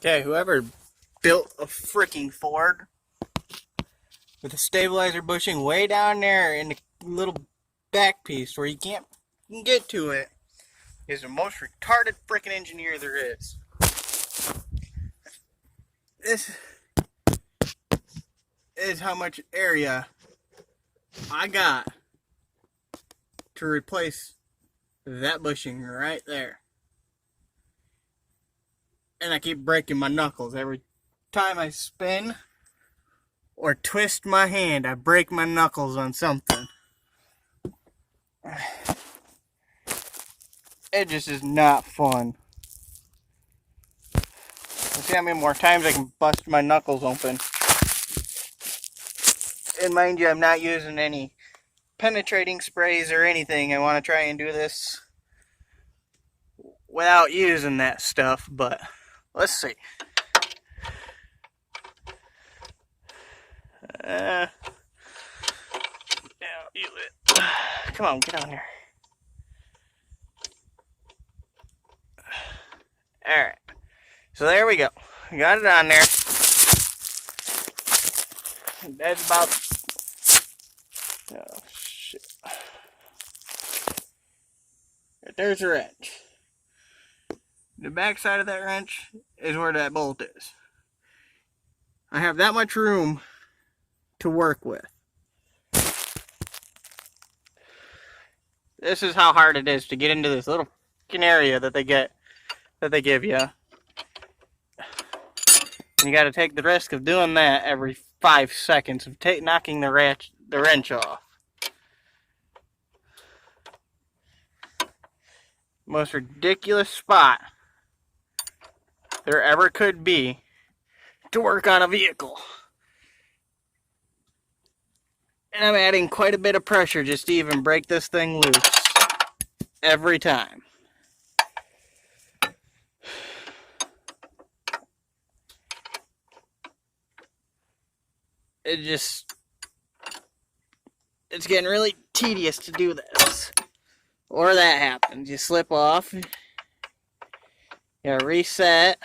Okay, whoever built a freaking Ford with a stabilizer bushing way down there in the little back piece where you can't get to it is the most retarded freaking engineer there is. This is how much area I got to replace that bushing right there. And I keep breaking my knuckles every time I spin or twist my hand. I break my knuckles on something. It just is not fun. Let's see how many more times I can bust my knuckles open. And mind you, I'm not using any penetrating sprays or anything. I want to try and do this without using that stuff, but let's see. Yeah, come on, get on there. Alright, so there we go. Got it on there. That's about... Oh, shit. There's a wrench. The back side of that wrench is where that bolt is. I have that much room to work with. This is how hard it is to get into this little area that they give you. And you got to take the risk of doing that every 5 seconds of knocking the wrench off. Most ridiculous spot there ever could be to work on a vehicle. And I'm adding quite a bit of pressure just to even break this thing loose every time. It's getting really tedious to do this. Or that happens. You slip off. You gotta reset.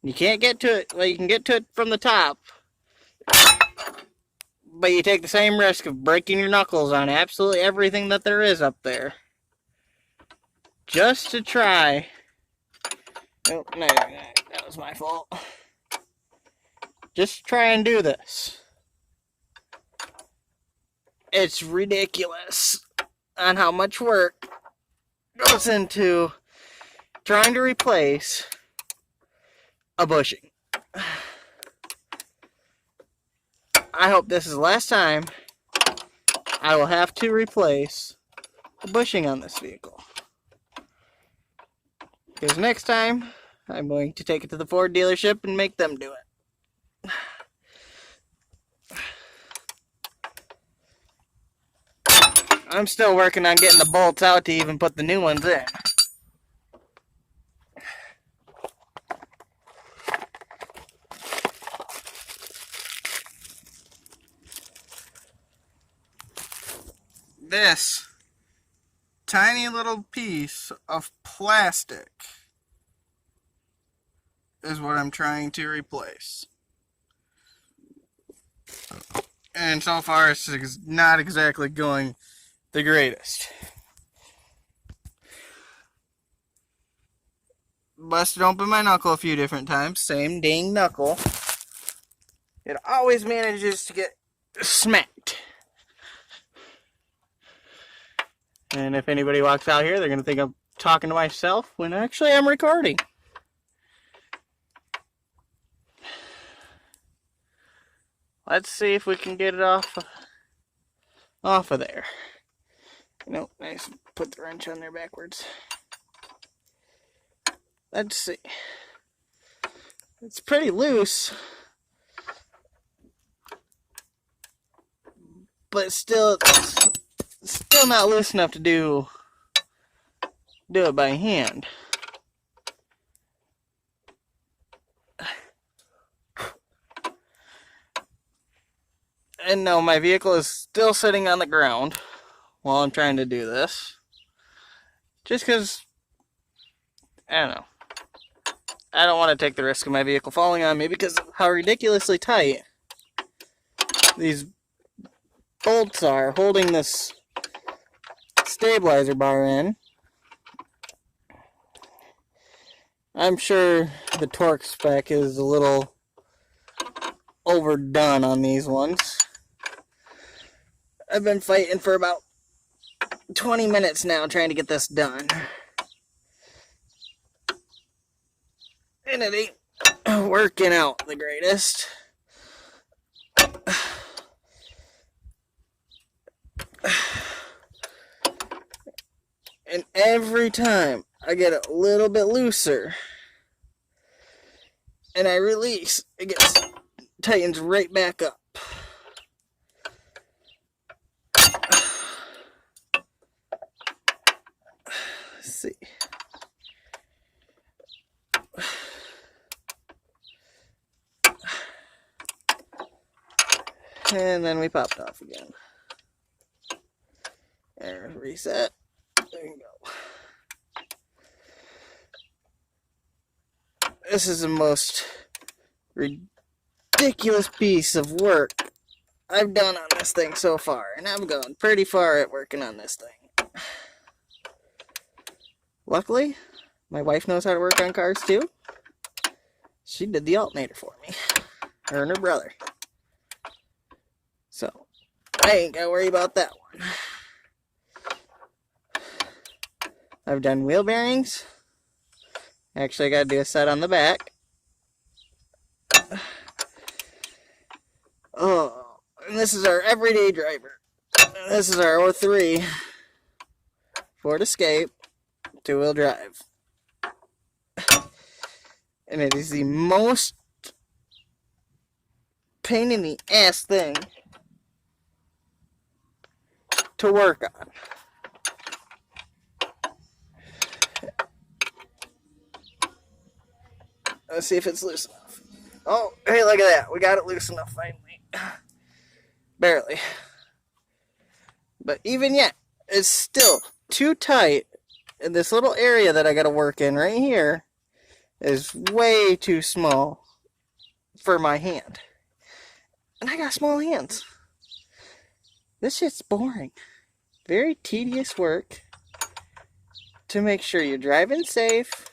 You can't get to it. Well, you can get to it from the top. But you take the same risk of breaking your knuckles on absolutely everything that there is up there. Just to try. Oh, no, that was my fault. Just to try and do this. It's ridiculous on how much work goes into trying to replace a bushing. I hope this is the last time I will have to replace a bushing on this vehicle. Because next time, I'm going to take it to the Ford dealership and make them do it. I'm still working on getting the bolts out to even put the new ones in. This tiny little piece of plastic is what I'm trying to replace. And so far it's not exactly going the greatest. Busted open my knuckle a few different times. Same dang knuckle. It always manages to get smacked. And if anybody walks out here, they're going to think I'm talking to myself when actually I'm recording. Let's see if we can get it off of there. Nope, nice. Put the wrench on there backwards. Let's see. It's pretty loose. But still not loose enough to do it by hand. And no, my vehicle is still sitting on the ground while I'm trying to do this. Just because, I don't know. I don't want to take the risk of my vehicle falling on me because of how ridiculously tight these bolts are holding this stabilizer bar in. I'm sure the torque spec is a little overdone on these ones. I've been fighting for about 20 minutes now trying to get this done. And it ain't working out the greatest. And every time I get it a little bit looser and I release, it tightens right back up. Let's see. And then we popped off again. And reset. There you go. This is the most ridiculous piece of work I've done on this thing so far. And I'm going pretty far at working on this thing. Luckily, my wife knows how to work on cars too. She did the alternator for me. Her and her brother. So, I ain't gotta worry about that one. I've done wheel bearings. Actually, I gotta do a set on the back. Oh, and this is our everyday driver. This is our 03 Ford Escape 2-wheel drive. And it is the most pain in the ass thing to work on. Let's see if it's loose enough. Oh, hey, look at that. We got it loose enough finally. Barely. But even yet, it's still too tight. And this little area that I got to work in right here is way too small for my hand. And I got small hands. This shit's boring. Very tedious work to make sure you're driving safe.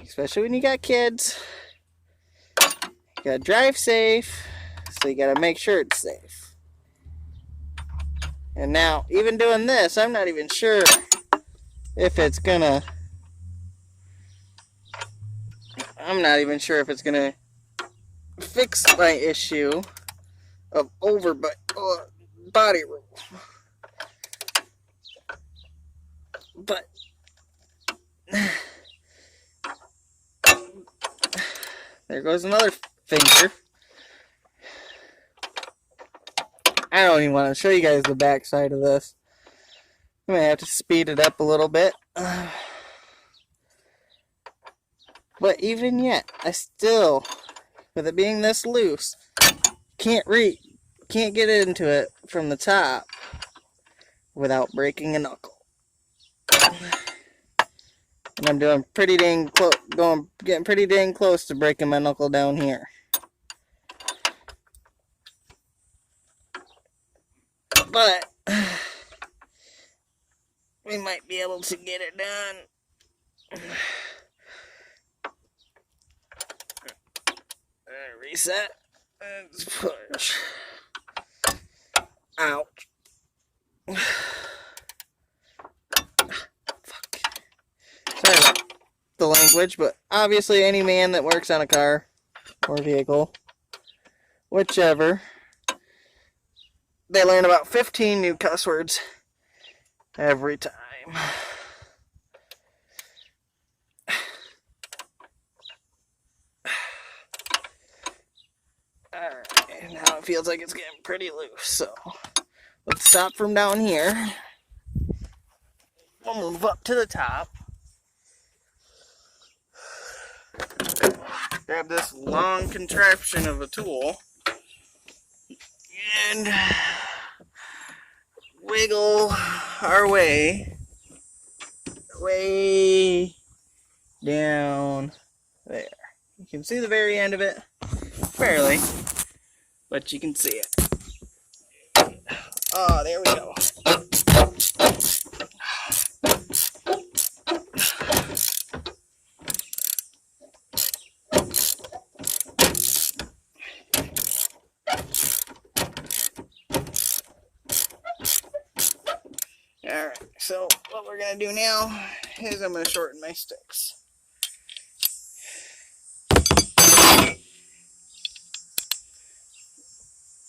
Especially when you got kids. You gotta drive safe. So you gotta make sure it's safe. And now, even doing this, I'm not even sure if it's gonna... I'm not even sure if it's gonna fix my issue of body roll. But there goes another finger. I don't even want to show you guys the back side of this. I'm gonna have to speed it up a little bit. But even yet, I still, with it being this loose, can't get into it from the top without breaking a knuckle. And I'm doing pretty dang close, getting pretty dang close to breaking my knuckle down here. But we might be able to get it done. Reset. Let's push. Ouch. Fuck. Sorry about the language, but obviously any man that works on a car or vehicle, whichever, they learn about 15 new cuss words every time. Alright, now it feels like it's getting pretty loose, so let's stop from down here. We'll move up to the top. Grab this long contraption of a tool and wiggle our way down there. You can see the very end of it, barely, but you can see it. Oh, there we go. Alright, so what we're going to do now is I'm going to shorten my sticks.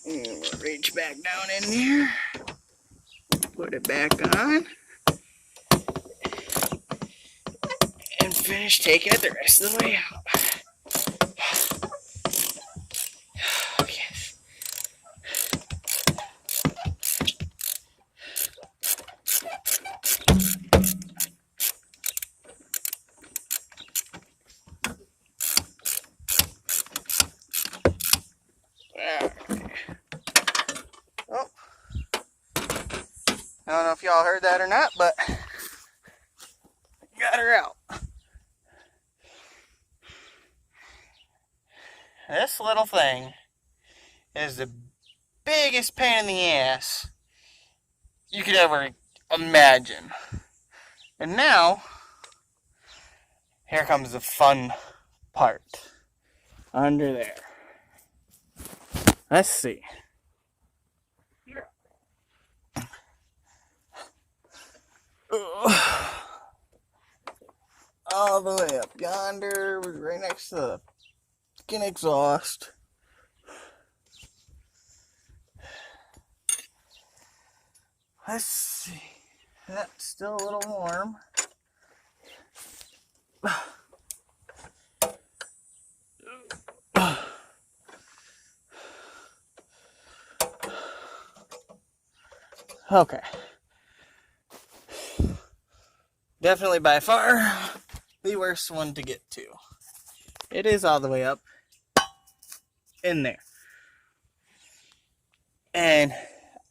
And we'll reach back down in here, put it back on, and finish taking it the rest of the way out. Okay. Oh. I don't know if y'all heard that or not, but got her out. This little thing is the biggest pain in the ass you could ever imagine. And now, here comes the fun part. Under there. Let's see. All the way up yonder, right next to the fucking exhaust. Let's see. That's still a little warm. Okay. Definitely by far the worst one to get to. It is all the way up in there. And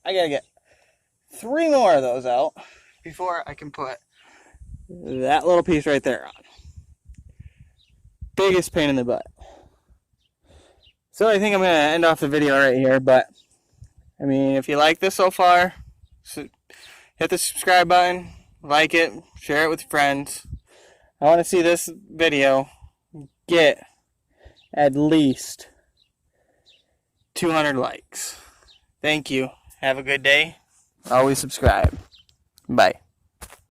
I gotta get 3 more of those out before I can put that little piece right there on. Biggest pain in the butt. So I think I'm gonna end off the video right here, but I mean, if you like this so far, hit the subscribe button, like it, share it with your friends. I want to see this video get at least 200 likes. Thank you. Have a good day. Always subscribe. Bye.